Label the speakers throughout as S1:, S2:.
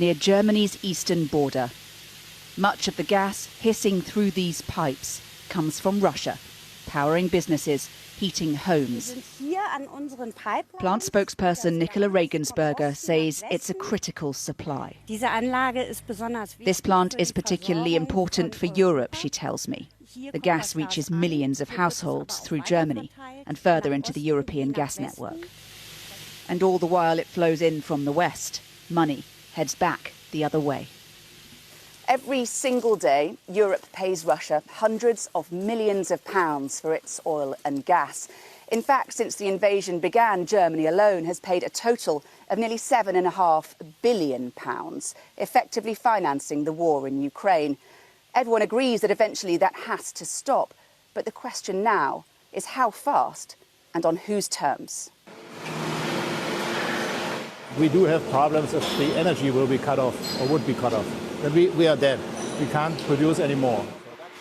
S1: near Germany's eastern border. Much of the gas hissing through these pipes comes from Russia, powering businesses, heating homes. Plant spokesperson Nicola Regensberger says it's a critical supply. This plant is particularly important for Europe, she tells me. The gas reaches millions of households through Germany and further into the European gas network. And all the while it flows in from the west, money heads back the other way. Every single day, Europe pays Russia hundreds of millions of pounds for its oil and gas. In fact, since the invasion began, Germany alone has paid a total of nearly £7.5 billion, effectively financing the war in Ukraine. Everyone agrees that eventually that has to stop. But the question now is how fast and on whose terms?
S2: We do have problems if the energy will be cut off or would be cut off. Then we are dead. We can't produce anymore.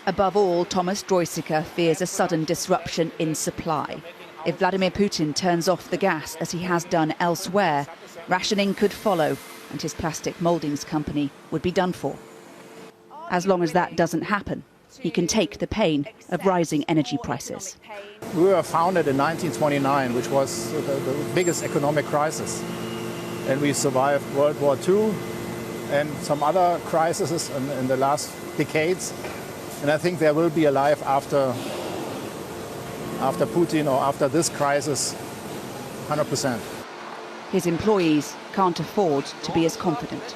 S1: Above all, Thomas Dreusiker fears a sudden disruption in supply. If Vladimir Putin turns off the gas, as he has done elsewhere, rationing could follow and his plastic mouldings company would be done for. As long as that doesn't happen, he can take the pain of rising energy prices.
S2: We were founded in 1929, which was the biggest economic crisis. And we survived World War II and some other crises in the last decades. And I think there will be a life after Putin or after this crisis, 100%.
S1: His employees can't afford to be as confident.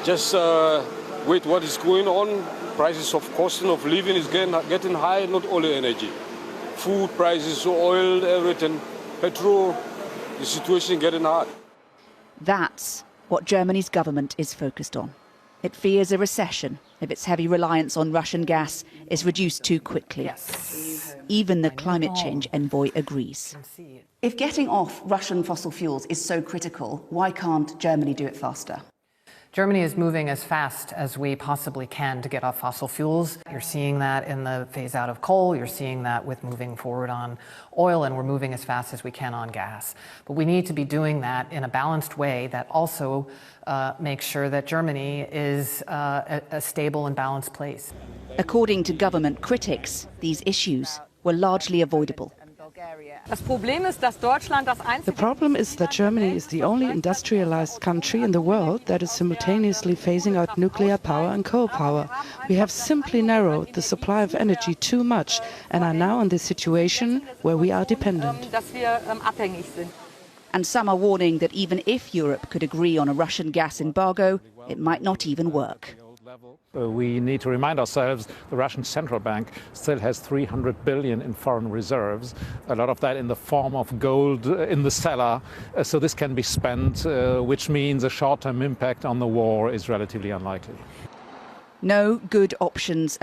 S3: Just with what is going on, prices of cost of living is getting high, not only energy. Food prices, oil, everything, petrol, the situation getting hard.
S1: That's what Germany's government is focused on. It fears a recession if its heavy reliance on Russian gas is reduced too quickly. Yes. Even the climate change envoy agrees. If getting off Russian fossil fuels is so critical, why can't Germany do it faster?
S4: Germany is moving as fast as we possibly can to get off fossil fuels. You're seeing that in the phase out of coal. You're seeing that with moving forward on oil, and we're moving as fast as we can on gas. But we need to be doing that in a balanced way that also makes sure that Germany is a stable and balanced place.
S1: According to government critics, these issues were largely avoidable.
S5: The problem is that Germany is the only industrialized country in the world that is simultaneously phasing out nuclear power and coal power. We have simply narrowed the supply of energy too much and are now in this situation where we are dependent.
S1: And some are warning that even if Europe could agree on a Russian gas embargo, it might not even work.
S2: We need to remind ourselves the Russian central bank still has 300 billion in foreign reserves, a lot of that in the form of gold in the cellar. So this can be spent, which means a short-term impact on the war is relatively unlikely.
S1: No good options.